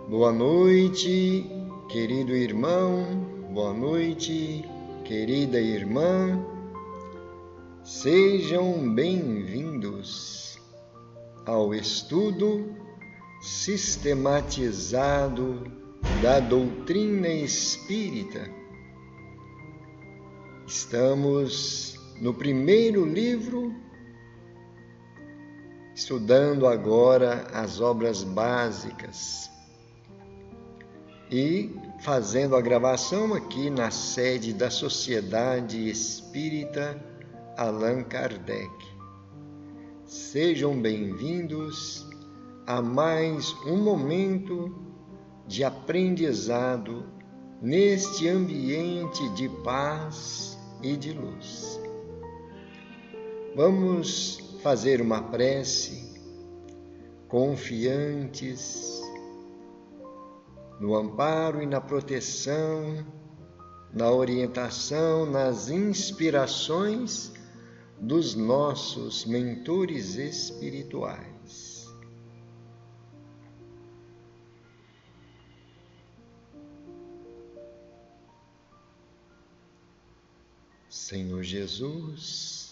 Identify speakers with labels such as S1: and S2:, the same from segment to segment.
S1: Boa noite, querido irmão, boa noite, querida irmã. Sejam bem-vindos ao estudo sistematizado da doutrina espírita. Estamos no primeiro livro, estudando agora as obras básicas e fazendo a gravação aqui na sede da Sociedade Espírita Allan Kardec. Sejam bem-vindos a mais um momento de aprendizado neste ambiente de paz e de luz. Vamos fazer uma prece, confiantes no amparo e na proteção, na orientação, nas inspirações dos nossos mentores espirituais. Senhor Jesus,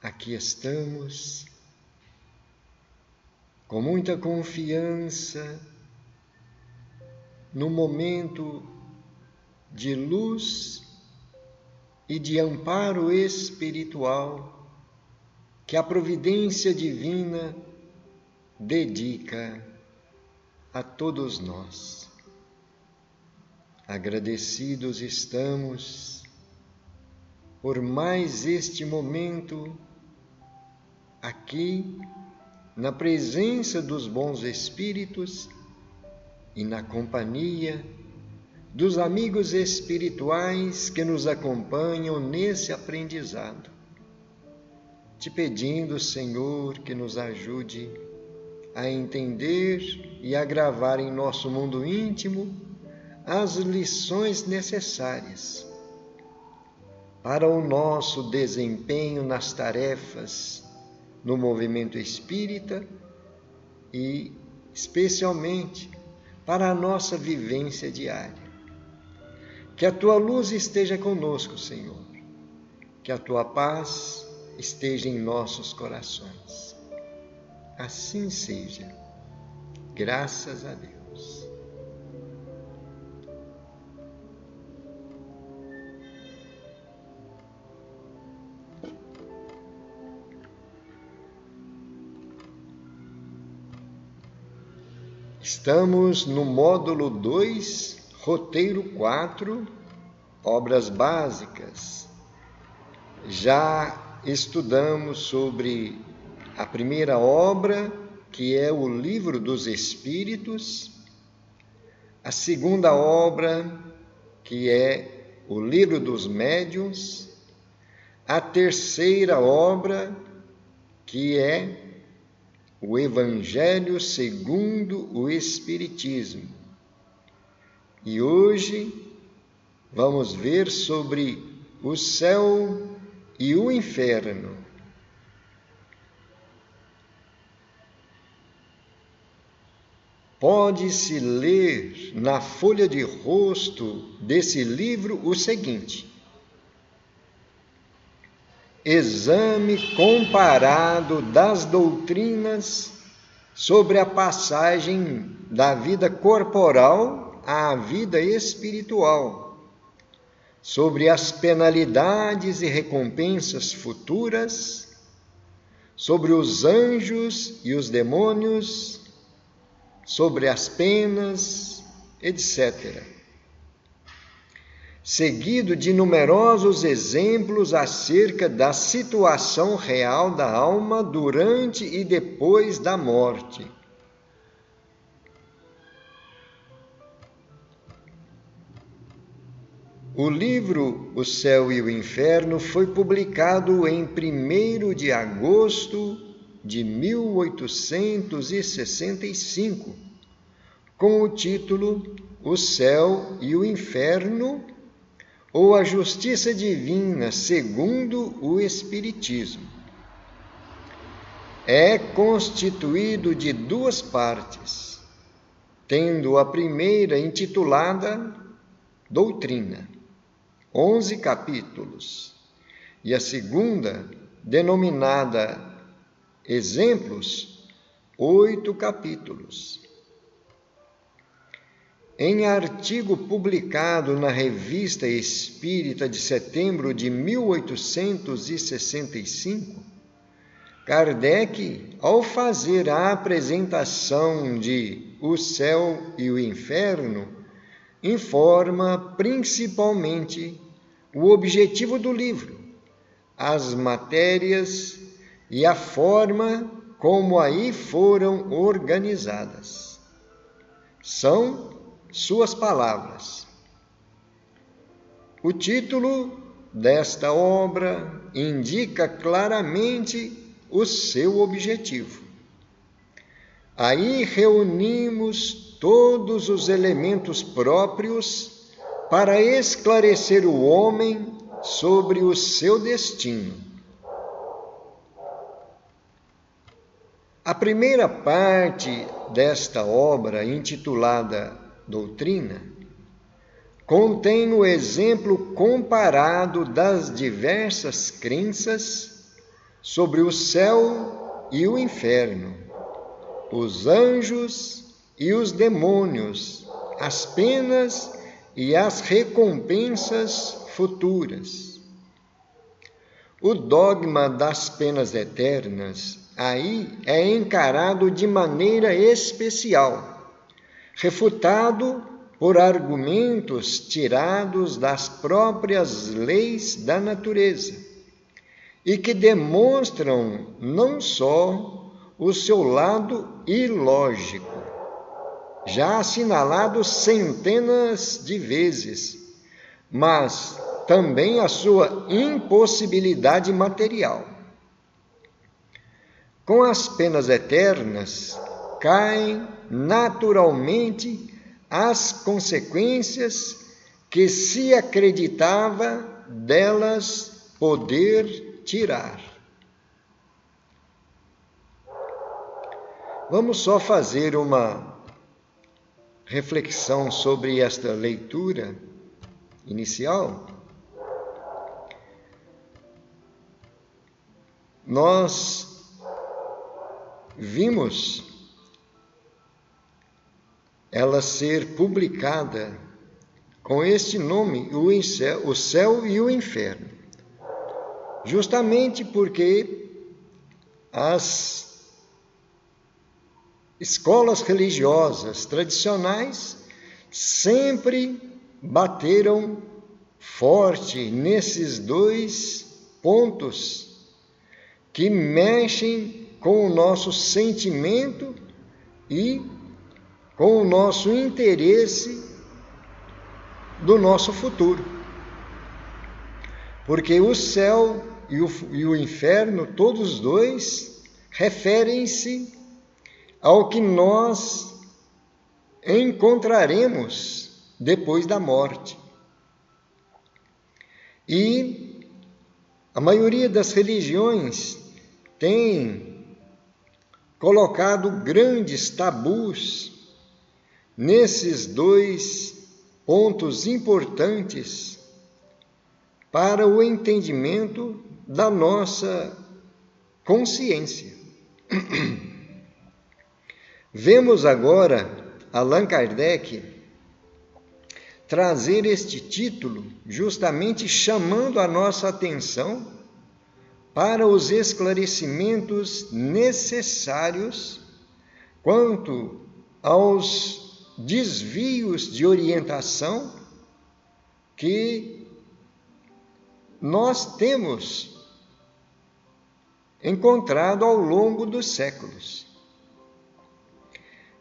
S1: aqui estamos com muita confiança no momento de luz e de amparo espiritual que a providência divina dedica a todos nós. Agradecidos estamos por mais este momento aqui, na presença dos bons espíritos e na companhia dos amigos espirituais que nos acompanham nesse aprendizado. Te pedindo, Senhor, que nos ajude a entender e a gravar em nosso mundo íntimo as lições necessárias para o nosso desempenho nas tarefas no movimento espírita e, especialmente, para a nossa vivência diária. Que a Tua luz esteja conosco, Senhor. Que a Tua paz esteja em nossos corações. Assim seja. Graças a Deus. Estamos no módulo 2, roteiro 4, obras básicas. Já estudamos sobre a primeira obra, que é o Livro dos Espíritos, a segunda obra, que é o Livro dos Médiuns, a terceira obra, que é o Evangelho segundo o Espiritismo. E hoje vamos ver sobre o céu e o inferno. Pode-se ler na folha de rosto desse livro o seguinte: exame comparado das doutrinas sobre a passagem da vida corporal à vida espiritual, sobre as penalidades e recompensas futuras, sobre os anjos e os demônios, sobre as penas, etc. Seguido de numerosos exemplos acerca da situação real da alma durante e depois da morte. O livro O Céu e o Inferno foi publicado em 1º de agosto de 1865, com o título O Céu e o Inferno, ou a Justiça Divina segundo o Espiritismo. é constituído de duas partes, tendo a primeira intitulada Doutrina, 11 capítulos, e a segunda, denominada Exemplos, 8 capítulos. Em artigo publicado na Revista Espírita de setembro de 1865, Kardec, ao fazer a apresentação de O Céu e o Inferno, informa principalmente o objetivo do livro, as matérias e a forma como aí foram organizadas. São suas palavras. O título desta obra indica claramente o seu objetivo. Aí reunimos todos os elementos próprios para esclarecer o homem sobre o seu destino. A primeira parte desta obra, intitulada Doutrina, contém o exemplo comparado das diversas crenças sobre o céu e o inferno, os anjos e os demônios, as penas e as recompensas futuras. O dogma das penas eternas aí é encarado de maneira especial, refutado por argumentos tirados das próprias leis da natureza, e que demonstram não só o seu lado ilógico, já assinalado centenas de vezes, mas também a sua impossibilidade material. Com as penas eternas, caem naturalmente as consequências que se acreditava delas poder tirar. Vamos só fazer uma reflexão sobre esta leitura inicial. Nós vimos ela ser publicada com este nome, O Céu e o Inferno, justamente porque as escolas religiosas tradicionais sempre bateram forte nesses dois pontos que mexem com o nosso sentimento e com o nosso interesse do nosso futuro. Porque o céu e o inferno, todos dois, referem-se ao que nós encontraremos depois da morte. E a maioria das religiões tem colocado grandes tabus nesses dois pontos importantes para o entendimento da nossa consciência. Vemos agora Allan Kardec trazer este título justamente chamando a nossa atenção para os esclarecimentos necessários quanto aos desvios de orientação que nós temos encontrado ao longo dos séculos.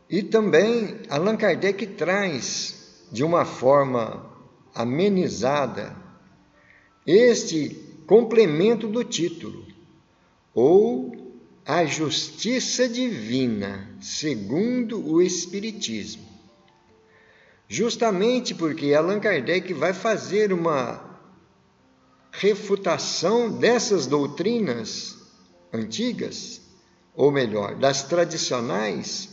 S1: E também Allan Kardec traz, de uma forma amenizada, este complemento do título, ou a justiça divina, segundo o Espiritismo. Justamente porque Allan Kardec vai fazer uma refutação dessas doutrinas antigas, ou melhor, das tradicionais,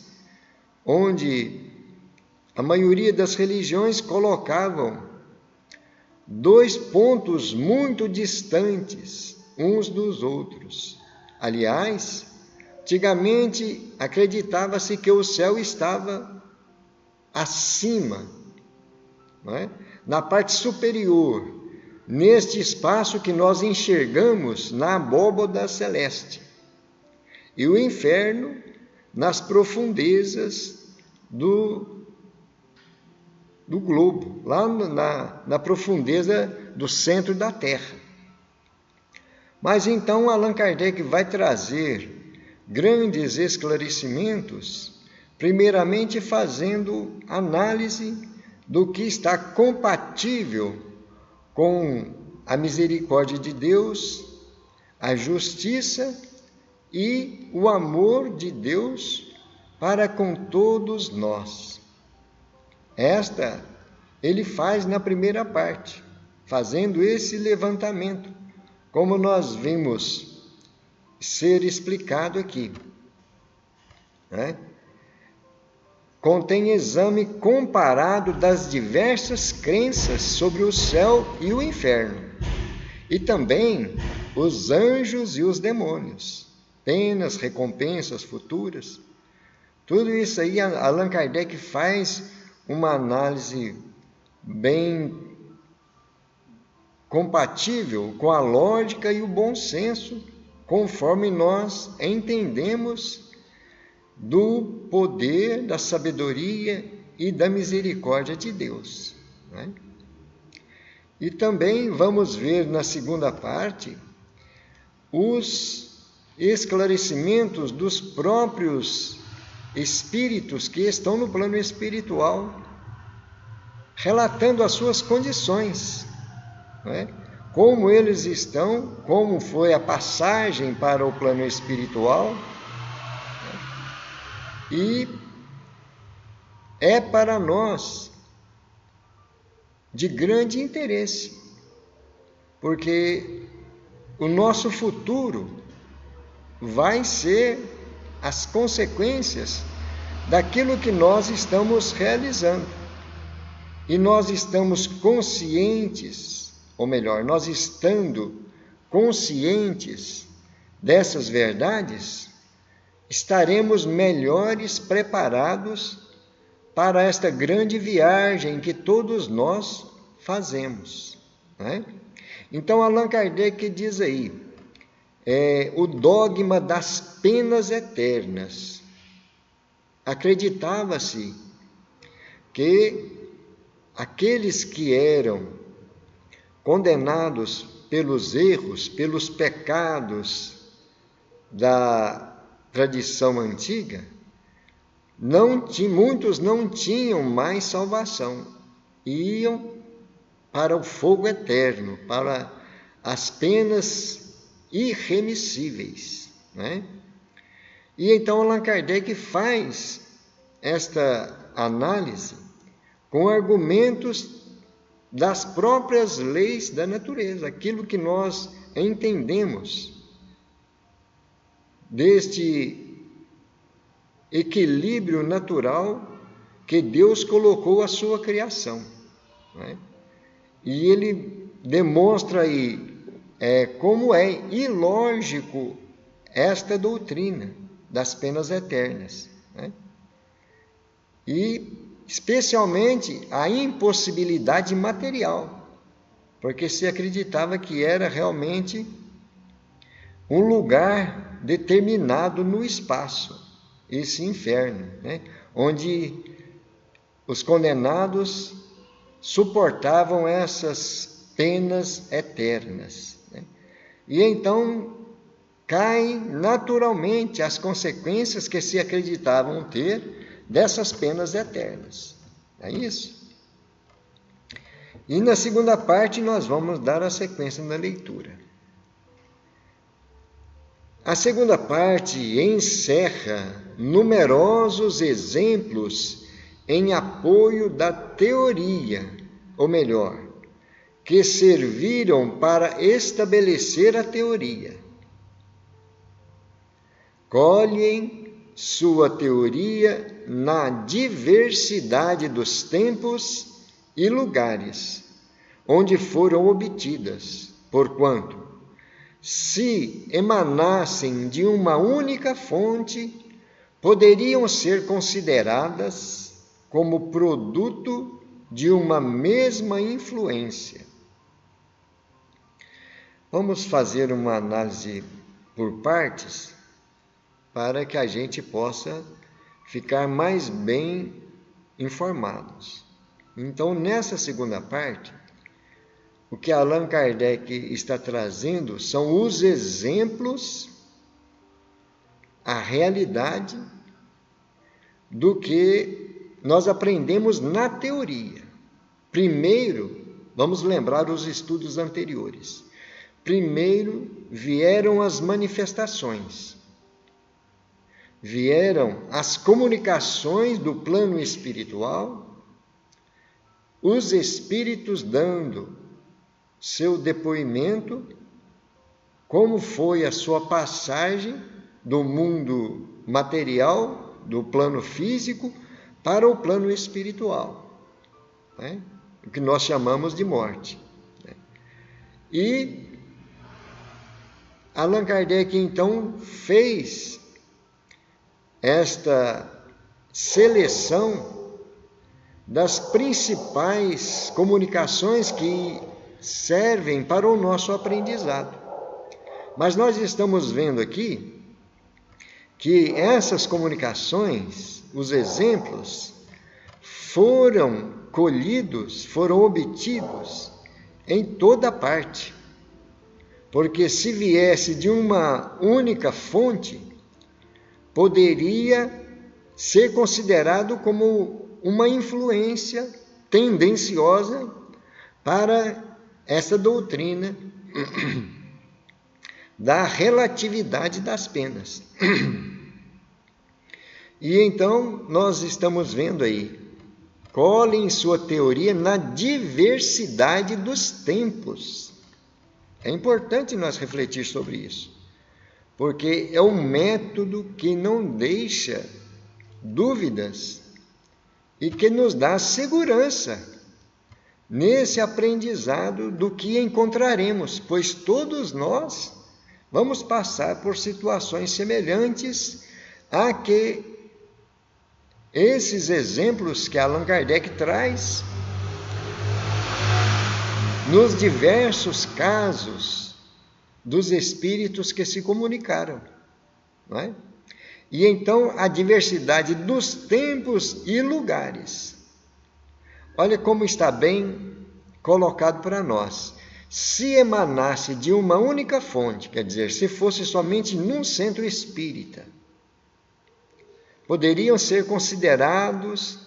S1: onde a maioria das religiões colocavam dois pontos muito distantes uns dos outros. Aliás, antigamente acreditava-se que o céu estava acima, não é? Na parte superior, neste espaço que nós enxergamos na abóbada celeste, e o inferno nas profundezas do globo, lá na profundeza do centro da Terra. Mas então Allan Kardec vai trazer grandes esclarecimentos, primeiramente fazendo análise do que está compatível com a misericórdia de Deus, a justiça e o amor de Deus para com todos nós. Esta ele faz na primeira parte, fazendo esse levantamento, como nós vimos ser explicado aqui, né? Contém exame comparado das diversas crenças sobre o céu e o inferno, e também os anjos e os demônios, penas, recompensas futuras. Tudo isso aí Allan Kardec faz uma análise bem compatível com a lógica e o bom senso, conforme nós entendemos do poder, da sabedoria e da misericórdia de Deus, né? E também vamos ver na segunda parte os esclarecimentos dos próprios espíritos que estão no plano espiritual, relatando as suas condições, né? Como eles estão, como foi a passagem para o plano espiritual, e é para nós de grande interesse, porque o nosso futuro vai ser as consequências daquilo que nós estamos realizando. E nós estamos conscientes, ou melhor, nós estando conscientes dessas verdades, estaremos melhores preparados para esta grande viagem que todos nós fazemos, né? Então Allan Kardec diz aí, o dogma das penas eternas. Acreditava-se que aqueles que eram condenados pelos erros, pelos pecados da tradição antiga, muitos não tinham mais salvação, iam para o fogo eterno, para as penas irremissíveis, né? E então Allan Kardec faz esta análise com argumentos das próprias leis da natureza, aquilo que nós entendemos deste equilíbrio natural que Deus colocou à sua criação, né? E ele demonstra aí como é ilógico esta doutrina das penas eternas, né? E especialmente a impossibilidade material, porque se acreditava que era realmente um lugar determinado no espaço, esse inferno, né? Onde os condenados suportavam essas penas eternas, né? E então caem naturalmente as consequências que se acreditavam ter dessas penas eternas. É isso? E na segunda parte nós vamos dar a sequência da leitura. A segunda parte encerra numerosos exemplos em apoio da teoria, ou melhor, que serviram para estabelecer a teoria. colhem sua teoria na diversidade dos tempos e lugares onde foram obtidas, porquanto, se emanassem de uma única fonte, poderiam ser consideradas como produto de uma mesma influência. Vamos fazer uma análise por partes para que a gente possa ficar mais bem informados. Então, nessa segunda parte, o que Allan Kardec está trazendo são os exemplos, a realidade do que nós aprendemos na teoria. Primeiro, vamos lembrar os estudos anteriores. Primeiro vieram as manifestações, vieram as comunicações do plano espiritual, os espíritos dando seu depoimento, como foi a sua passagem do mundo material, do plano físico, para o plano espiritual, né? O que nós chamamos de morte. E Allan Kardec, então, fez esta seleção das principais comunicações que servem para o nosso aprendizado. Mas nós estamos vendo aqui que essas comunicações, os exemplos, foram colhidos, foram obtidos em toda parte. Porque se viesse de uma única fonte, poderia ser considerado como uma influência tendenciosa para essa doutrina da relatividade das penas. E então nós estamos vendo aí, colhem sua teoria na diversidade dos tempos. É importante nós refletir sobre isso, porque é um método que não deixa dúvidas e que nos dá segurança nesse aprendizado do que encontraremos, pois todos nós vamos passar por situações semelhantes a que esses exemplos que Allan Kardec traz nos diversos casos dos espíritos que se comunicaram, não é? E então a diversidade dos tempos e lugares. Olha como está bem colocado para nós. Se emanasse de uma única fonte, quer dizer, se fosse somente num centro espírita, poderiam ser consideradas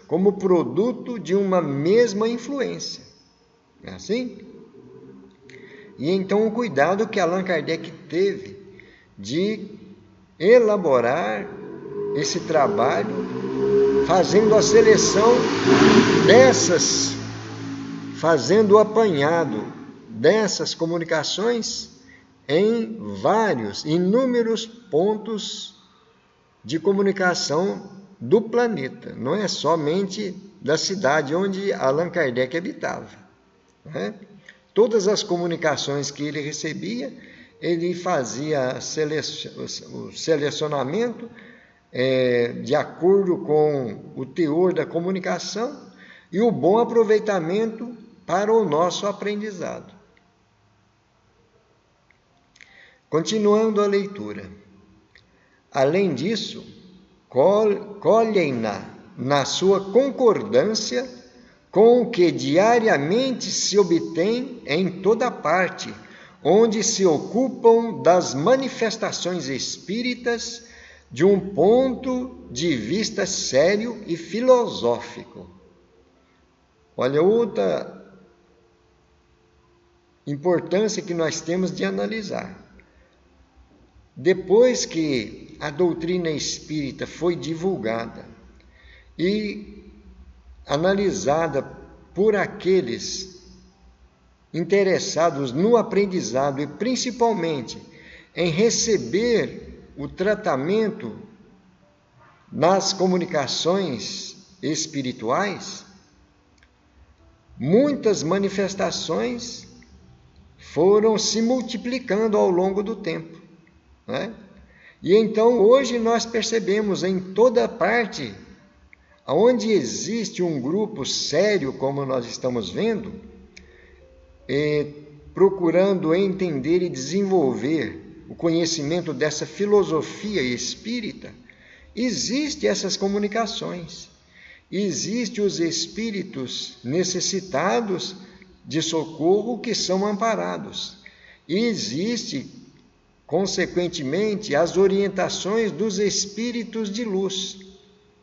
S1: como produto de uma mesma influência. É assim? E então o cuidado que Allan Kardec teve de elaborar esse trabalho, fazendo a seleção dessas, fazendo o apanhado dessas comunicações em inúmeros pontos de comunicação do planeta. Não é somente da cidade onde Allan Kardec habitava, né? Todas as comunicações que ele recebia, ele fazia o selecionamento de acordo com o teor da comunicação e o bom aproveitamento para o nosso aprendizado. Continuando a leitura. Além disso, colhem-na na sua concordância com o que diariamente se obtém em toda parte, onde se ocupam das manifestações espíritas de um ponto de vista sério e filosófico. Olha, outra importância que nós temos de analisar. Depois que a doutrina espírita foi divulgada e analisada por aqueles interessados no aprendizado e principalmente em receber o tratamento nas comunicações espirituais, muitas manifestações foram se multiplicando ao longo do tempo, né? E então hoje nós percebemos em toda parte, onde existe um grupo sério, como nós estamos vendo, procurando entender e desenvolver o conhecimento dessa filosofia espírita, existem essas comunicações, existem os espíritos necessitados de socorro que são amparados, e existe, consequentemente, as orientações dos espíritos de luz,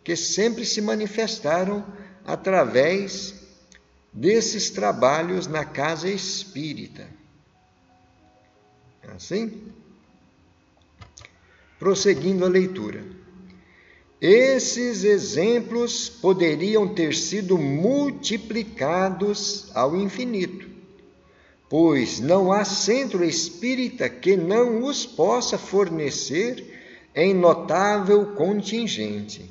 S1: que sempre se manifestaram através desses trabalhos na casa espírita. Assim? Prosseguindo a leitura. Esses exemplos poderiam ter sido multiplicados ao infinito, pois não há centro espírita que não os possa fornecer em notável contingente.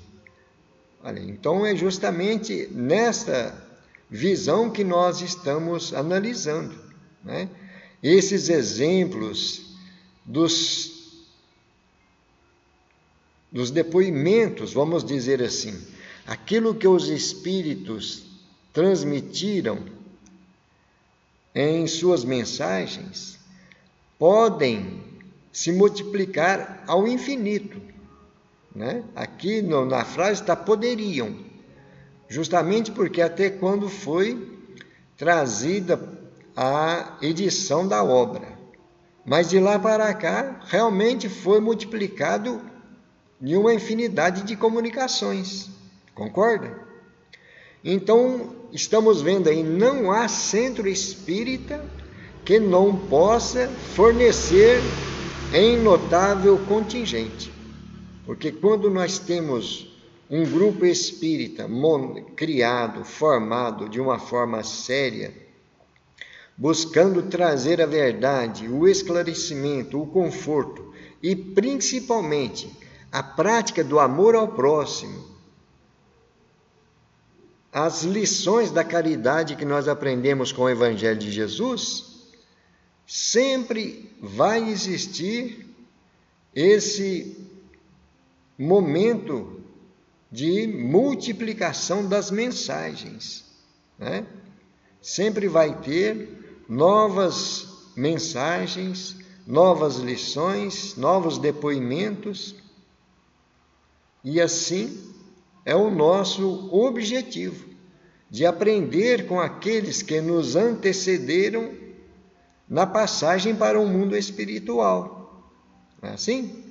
S1: Olha, então é justamente nesta visão que nós estamos analisando, né? Esses exemplos dos depoimentos, vamos dizer assim, aquilo que os espíritos transmitiram em suas mensagens, podem se multiplicar ao infinito, né? Aqui na frase está poderiam, justamente porque até quando foi trazida a edição da obra. Mas de lá para cá, realmente foi multiplicado em uma infinidade de comunicações. Concorda? Então, estamos vendo aí, não há centro espírita que não possa fornecer em notável contingente. Porque quando nós temos um grupo espírita criado, formado de uma forma séria, buscando trazer a verdade, o esclarecimento, o conforto e principalmente a prática do amor ao próximo, as lições da caridade que nós aprendemos com o Evangelho de Jesus, sempre vai existir esse momento de multiplicação das mensagens, né? Sempre vai ter novas mensagens, novas lições, novos depoimentos, e assim é o nosso objetivo, de aprender com aqueles que nos antecederam na passagem para o mundo espiritual. Não é assim?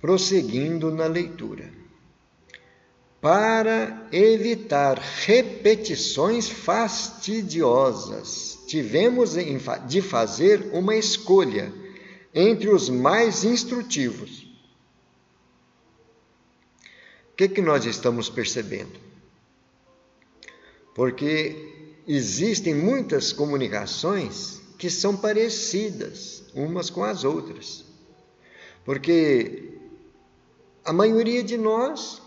S1: Prosseguindo na leitura. Para evitar repetições fastidiosas, tivemos de fazer uma escolha entre os mais instrutivos. O que nós estamos percebendo? Porque existem muitas comunicações que são parecidas umas com as outras. Porque a maioria de nós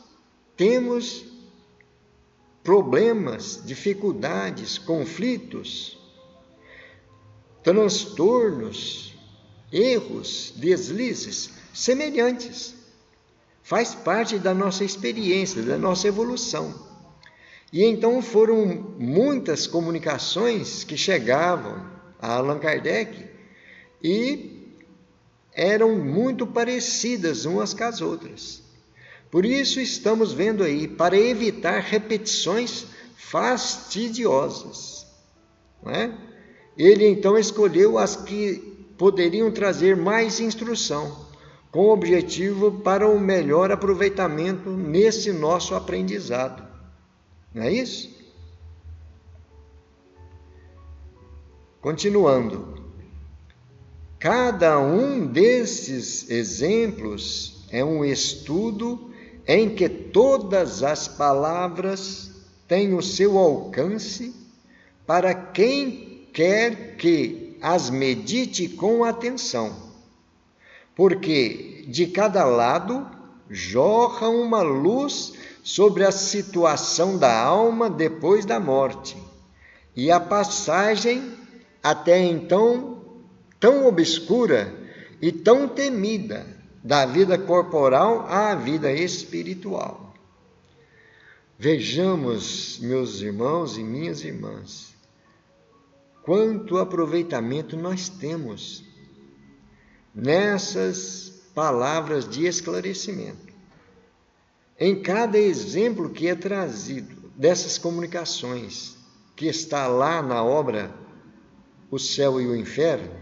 S1: temos problemas, dificuldades, conflitos, transtornos, erros, deslizes semelhantes. Faz parte da nossa experiência, da nossa evolução. E então foram muitas comunicações que chegavam a Allan Kardec e eram muito parecidas umas com as outras. Por isso estamos vendo aí, para evitar repetições fastidiosas, não é? Ele então escolheu as que poderiam trazer mais instrução, com o objetivo para um melhor aproveitamento nesse nosso aprendizado. Não é isso? Continuando. Cada um desses exemplos é um estudo em que todas as palavras têm o seu alcance para quem quer que as medite com atenção, porque de cada lado jorra uma luz sobre a situação da alma depois da morte, e a passagem até então tão obscura e tão temida da vida corporal à vida espiritual. Vejamos, meus irmãos e minhas irmãs, quanto aproveitamento nós temos nessas palavras de esclarecimento. Em cada exemplo que é trazido dessas comunicações, que está lá na obra O Céu e o Inferno,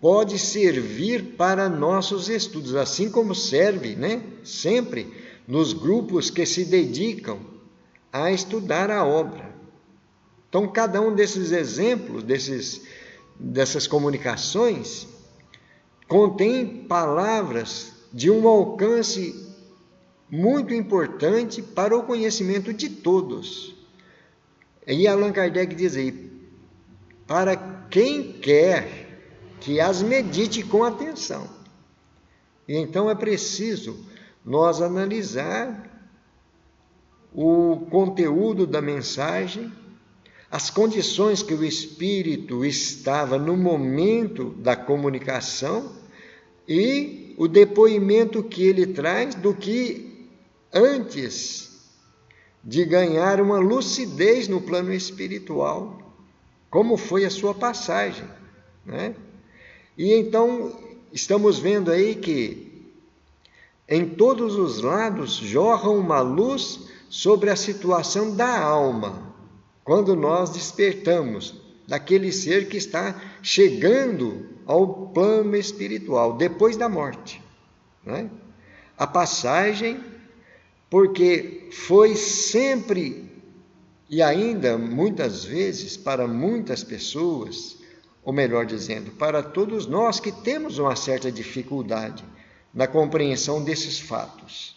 S1: pode servir para nossos estudos, assim como serve, sempre nos grupos que se dedicam a estudar a obra. Então, cada um desses exemplos, dessas comunicações, contém palavras de um alcance muito importante para o conhecimento de todos. E Allan Kardec diz aí, para quem quer que as medite com atenção. E então é preciso nós analisar o conteúdo da mensagem, as condições que o espírito estava no momento da comunicação e o depoimento que ele traz do que antes de ganhar uma lucidez no plano espiritual, como foi a sua passagem, E então estamos vendo aí que em todos os lados jorra uma luz sobre a situação da alma, quando nós despertamos daquele ser que está chegando ao plano espiritual, depois da morte. A passagem, porque foi sempre, e ainda muitas vezes para muitas pessoas, ou melhor dizendo, para todos nós que temos uma certa dificuldade na compreensão desses fatos,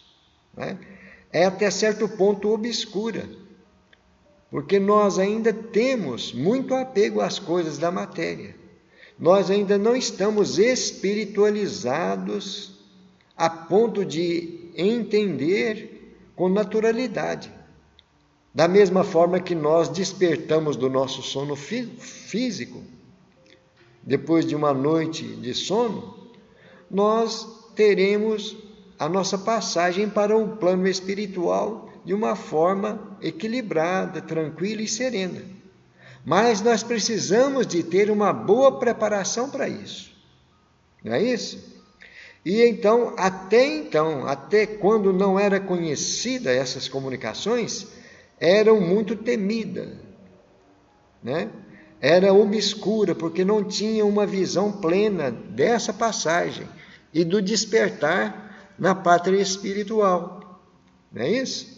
S1: é até certo ponto obscura, porque nós ainda temos muito apego às coisas da matéria. Nós ainda não estamos espiritualizados a ponto de entender com naturalidade. Da mesma forma que nós despertamos do nosso sono físico, depois de uma noite de sono, nós teremos a nossa passagem para o plano espiritual de uma forma equilibrada, tranquila e serena. Mas nós precisamos de ter uma boa preparação para isso. Não é isso? E então, até quando não era conhecida essas comunicações, eram muito temidas, Era obscura, porque não tinha uma visão plena dessa passagem e do despertar na pátria espiritual. Não é isso?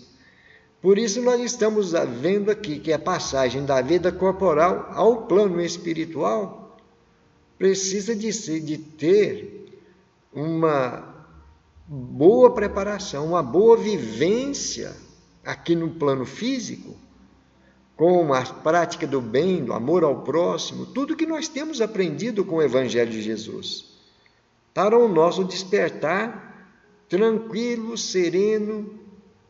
S1: Por isso nós estamos vendo aqui que a passagem da vida corporal ao plano espiritual precisa de ter uma boa preparação, uma boa vivência aqui no plano físico, com a prática do bem, do amor ao próximo, tudo que nós temos aprendido com o Evangelho de Jesus, para o nosso despertar tranquilo, sereno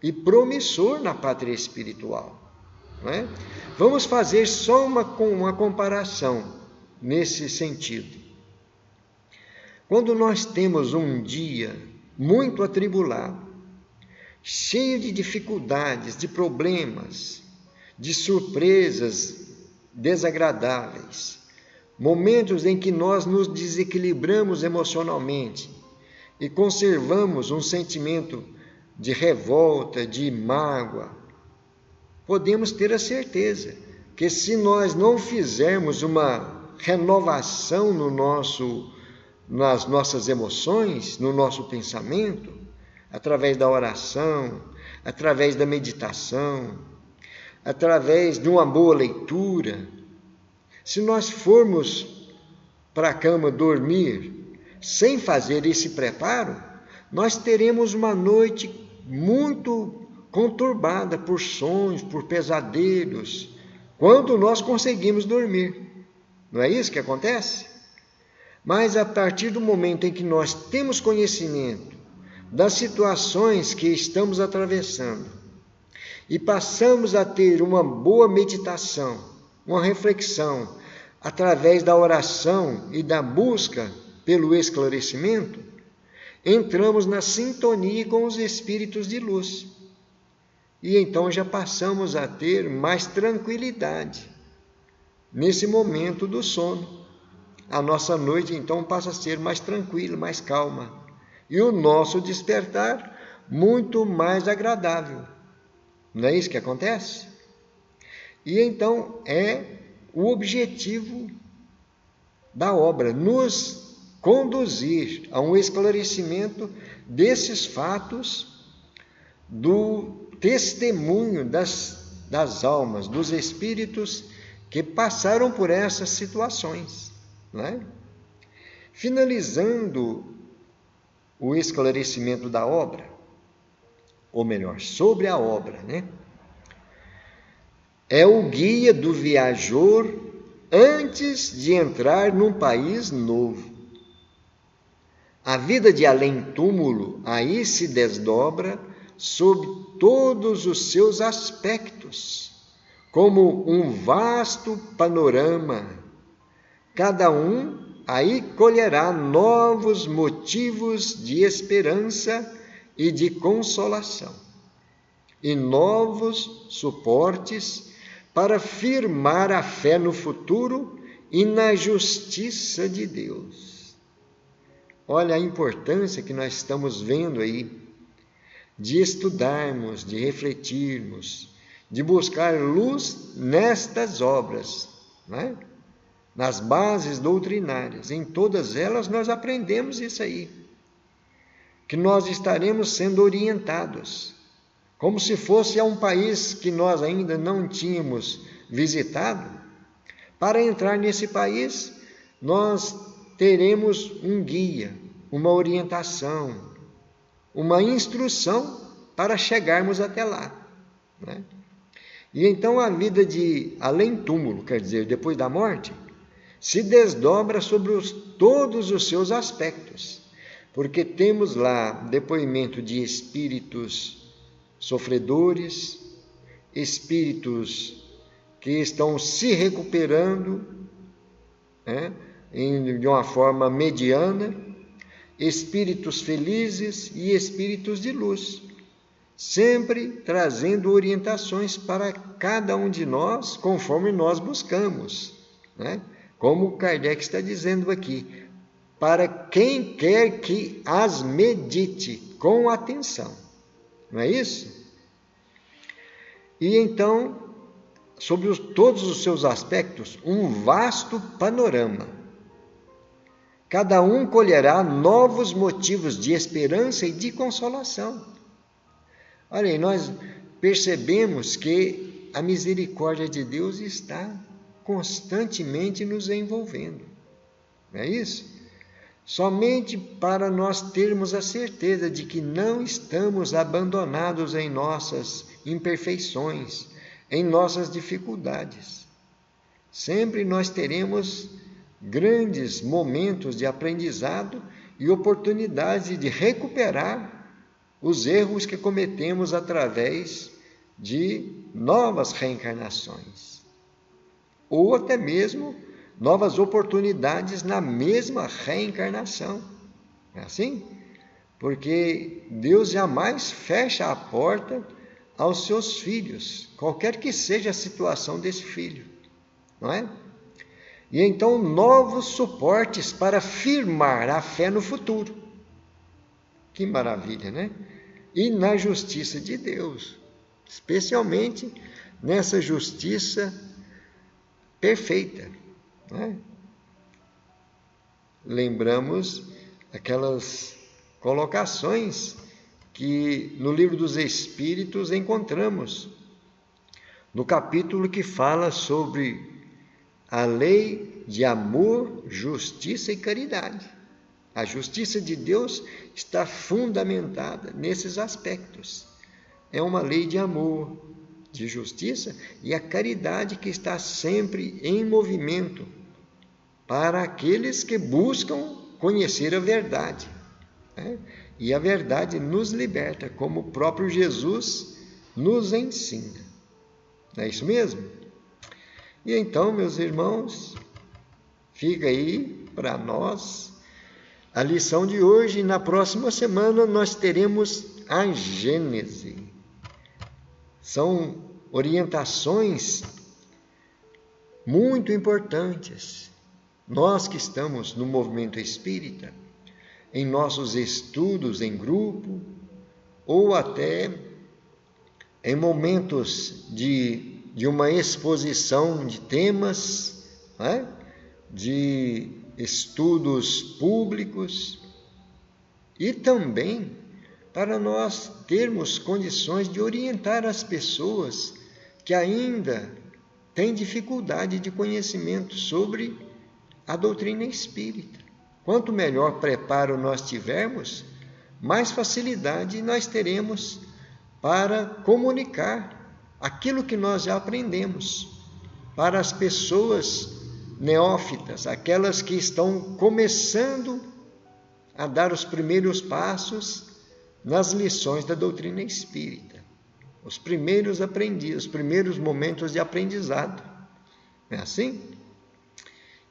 S1: e promissor na pátria espiritual. Vamos fazer só uma comparação nesse sentido. Quando nós temos um dia muito atribulado, cheio de dificuldades, de problemas, de surpresas desagradáveis, momentos em que nós nos desequilibramos emocionalmente e conservamos um sentimento de revolta, de mágoa, podemos ter a certeza que se nós não fizermos uma renovação nas nossas emoções, no nosso pensamento, através da oração, através da meditação, através de uma boa leitura, se nós formos para a cama dormir sem fazer esse preparo, nós teremos uma noite muito conturbada por sonhos, por pesadelos, quando nós conseguimos dormir. Não é isso que acontece? Mas a partir do momento em que nós temos conhecimento das situações que estamos atravessando e passamos a ter uma boa meditação, uma reflexão, através da oração e da busca pelo esclarecimento, entramos na sintonia com os espíritos de luz. E então já passamos a ter mais tranquilidade nesse momento do sono. A nossa noite então passa a ser mais tranquila, mais calma. E o nosso despertar muito mais agradável. Não é isso que acontece? E então é o objetivo da obra, nos conduzir a um esclarecimento desses fatos, do testemunho das almas, dos espíritos que passaram por essas situações. Né? Finalizando o esclarecimento da obra, ou melhor, sobre a obra, né? É o guia do viajor antes de entrar num país novo. A vida de além-túmulo aí se desdobra sob todos os seus aspectos, como um vasto panorama. Cada um aí colherá novos motivos de esperança e de consolação, e novos suportes para firmar a fé no futuro e na justiça de Deus. Olha a importância que nós estamos vendo aí, de estudarmos, de refletirmos, de buscar luz nestas obras, né? Nas bases doutrinárias. Em todas elas nós aprendemos isso aí, que nós estaremos sendo orientados, como se fosse a um país que nós ainda não tínhamos visitado. Para entrar nesse país, nós teremos um guia, uma orientação, uma instrução para chegarmos até lá. Né? E então a vida de além-túmulo, quer dizer, depois da morte, se desdobra sobre todos os seus aspectos, porque temos lá depoimento de espíritos sofredores, espíritos que estão se recuperando, né, de uma forma mediana, espíritos felizes e espíritos de luz, sempre trazendo orientações para cada um de nós, conforme nós buscamos, né? Como Kardec está dizendo aqui, para quem quer que as medite com atenção. Não é isso? E então, sobre todos os seus aspectos, um vasto panorama. Cada um colherá novos motivos de esperança e de consolação. Olha aí, nós percebemos que a misericórdia de Deus está constantemente nos envolvendo. Não é isso? Somente para nós termos a certeza de que não estamos abandonados em nossas imperfeições, em nossas dificuldades. Sempre nós teremos grandes momentos de aprendizado e oportunidades de recuperar os erros que cometemos através de novas reencarnações, ou até mesmo novas oportunidades na mesma reencarnação. É assim? Porque Deus jamais fecha a porta aos seus filhos, qualquer que seja a situação desse filho, não é? E então novos suportes para firmar a fé no futuro. Que maravilha, né? E na justiça de Deus, especialmente nessa justiça perfeita. Né? Lembramos aquelas colocações que no Livro dos Espíritos encontramos, no capítulo que fala sobre a lei de amor, justiça e caridade. A justiça de Deus está fundamentada nesses aspectos. É uma lei de amor, de justiça, e a caridade que está sempre em movimento, para aqueles que buscam conhecer a verdade, né? E a verdade nos liberta, como o próprio Jesus nos ensina. Não é isso mesmo? E então, meus irmãos, fica aí para nós a lição de hoje. Na próxima semana nós teremos a Gênese. São orientações muito importantes. Nós que estamos no movimento espírita, em nossos estudos em grupo, ou até em momentos de uma exposição de temas, né? De estudos públicos, e também para nós termos condições de orientar as pessoas que ainda têm dificuldade de conhecimento sobre a doutrina espírita. Quanto melhor preparo nós tivermos, mais facilidade nós teremos para comunicar aquilo que nós já aprendemos para as pessoas neófitas, aquelas que estão começando a dar os primeiros passos nas lições da doutrina espírita, os primeiros aprendidos, os primeiros momentos de aprendizado. Não é assim?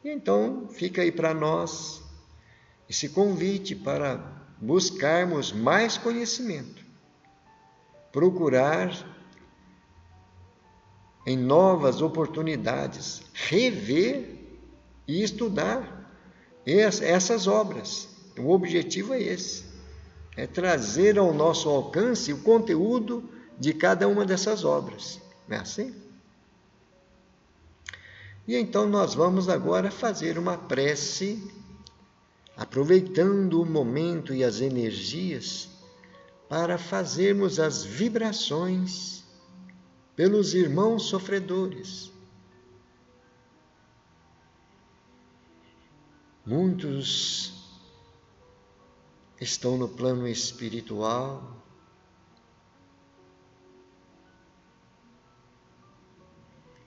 S1: E então fica aí para nós esse convite para buscarmos mais conhecimento, procurar em novas oportunidades rever e estudar essas obras. O objetivo é esse, é trazer ao nosso alcance o conteúdo de cada uma dessas obras. Não é assim? E então nós vamos agora fazer uma prece, aproveitando o momento e as energias, para fazermos as vibrações pelos irmãos sofredores. Muitos estão no plano espiritual,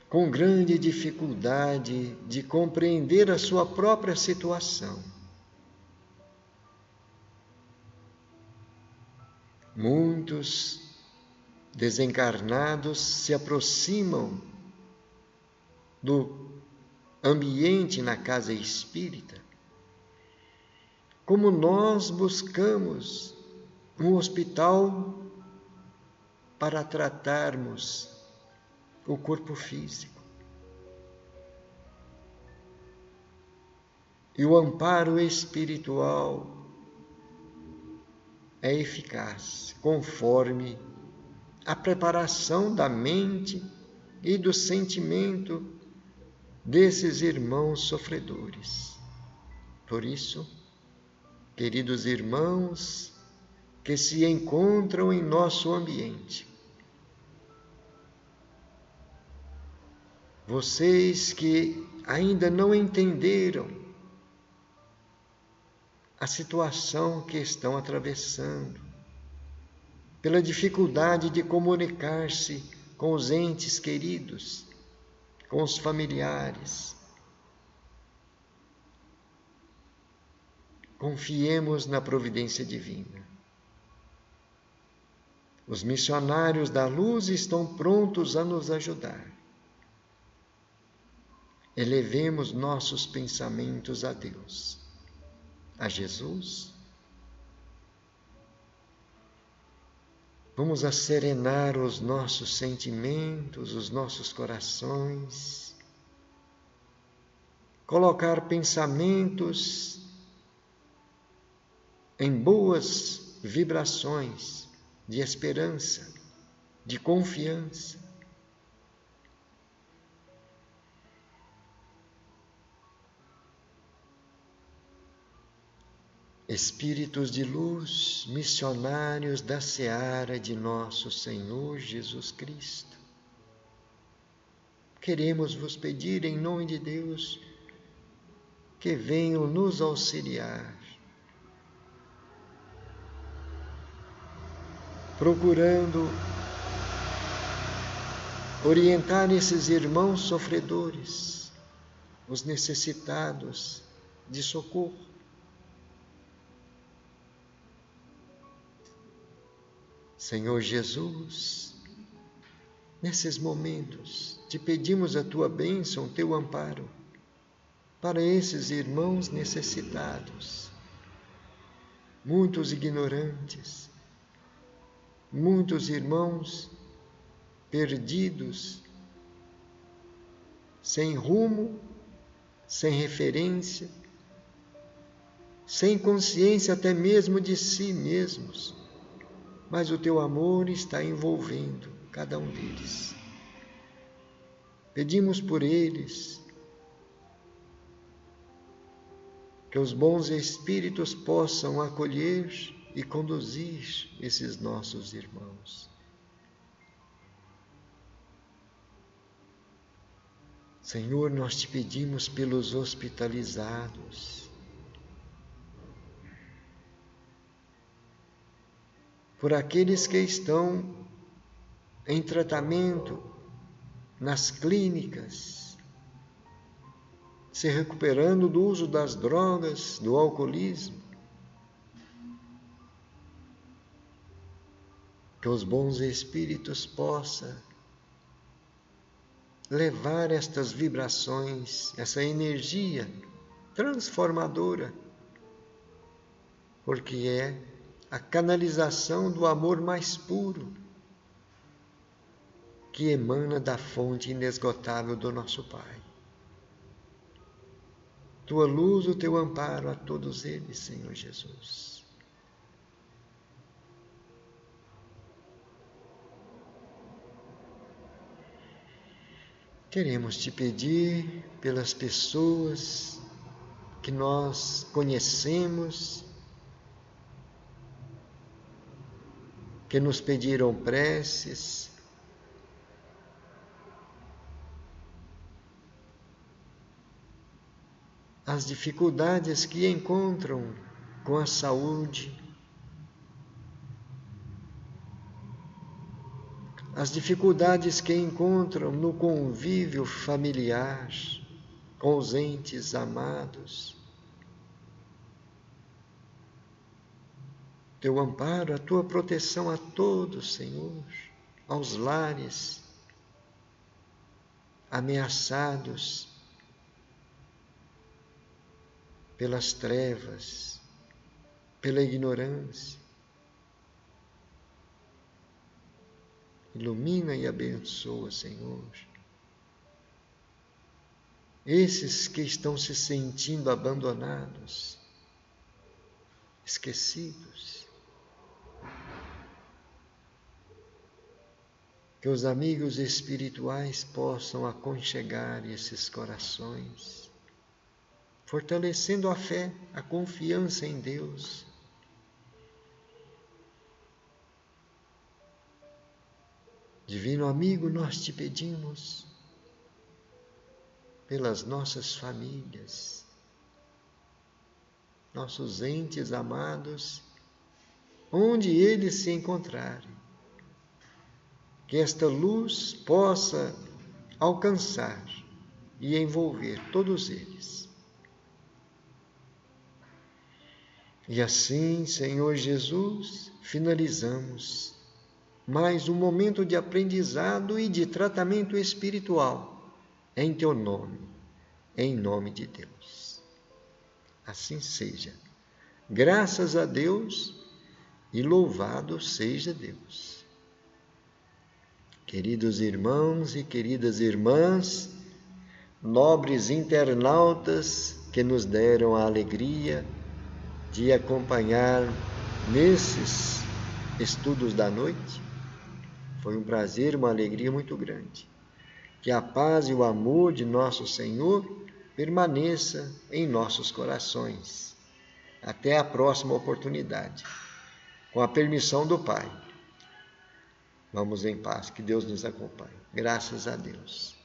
S1: com grande dificuldade de compreender a sua própria situação. Muitos desencarnados se aproximam do ambiente na casa espírita, como nós buscamos um hospital para tratarmos o corpo físico. E o amparo espiritual é eficaz, conforme a preparação da mente e do sentimento desses irmãos sofredores. Por isso, queridos irmãos que se encontram em nosso ambiente, vocês que ainda não entenderam a situação que estão atravessando, pela dificuldade de comunicar-se com os entes queridos, com os familiares, confiemos na providência divina. Os missionários da luz estão prontos a nos ajudar. Elevemos nossos pensamentos a Deus, a Jesus. Vamos serenar os nossos sentimentos, os nossos corações, colocar pensamentos em boas vibrações de esperança, de confiança. Espíritos de luz, missionários da seara de nosso Senhor Jesus Cristo, queremos vos pedir em nome de Deus que venham nos auxiliar, procurando orientar esses irmãos sofredores os necessitados de socorro. Senhor Jesus, nesses momentos, te pedimos a tua bênção, o teu amparo, para esses irmãos necessitados, muitos ignorantes, muitos irmãos perdidos, sem rumo, sem referência, sem consciência até mesmo de si mesmos, mas o teu amor está envolvendo cada um deles. Pedimos por eles que os bons espíritos possam acolher e conduzir esses nossos irmãos. Senhor, nós te pedimos pelos hospitalizados, por aqueles que estão em tratamento nas clínicas, se recuperando do uso das drogas, do alcoolismo. Que os bons espíritos possam levar estas vibrações, essa energia transformadora, porque é a canalização do amor mais puro que emana da fonte inesgotável do nosso Pai. Tua luz, o teu amparo a todos eles, Senhor Jesus. Queremos te pedir pelas pessoas que nós conhecemos, que nos pediram preces, as dificuldades que encontram com a saúde, as dificuldades que encontram no convívio familiar, com os entes amados. Teu amparo, a tua proteção a todos, Senhor, aos lares ameaçados pelas trevas, pela ignorância. Ilumina e abençoa, Senhor, esses que estão se sentindo abandonados, esquecidos. Que os amigos espirituais possam aconchegar esses corações, fortalecendo a fé, a confiança em Deus. Divino amigo, nós te pedimos pelas nossas famílias, nossos entes amados, onde eles se encontrarem, que esta luz possa alcançar e envolver todos eles. E assim, Senhor Jesus, finalizamos mais um momento de aprendizado e de tratamento espiritual em teu nome, em nome de Deus. Assim seja. Graças a Deus e louvado seja Deus. Queridos irmãos e queridas irmãs, nobres internautas que nos deram a alegria de acompanhar nesses estudos da noite, foi um prazer, uma alegria muito grande. Que a paz e o amor de nosso Senhor permaneça em nossos corações. Até a próxima oportunidade. Com a permissão do Pai. Vamos em paz, que Deus nos acompanhe. Graças a Deus.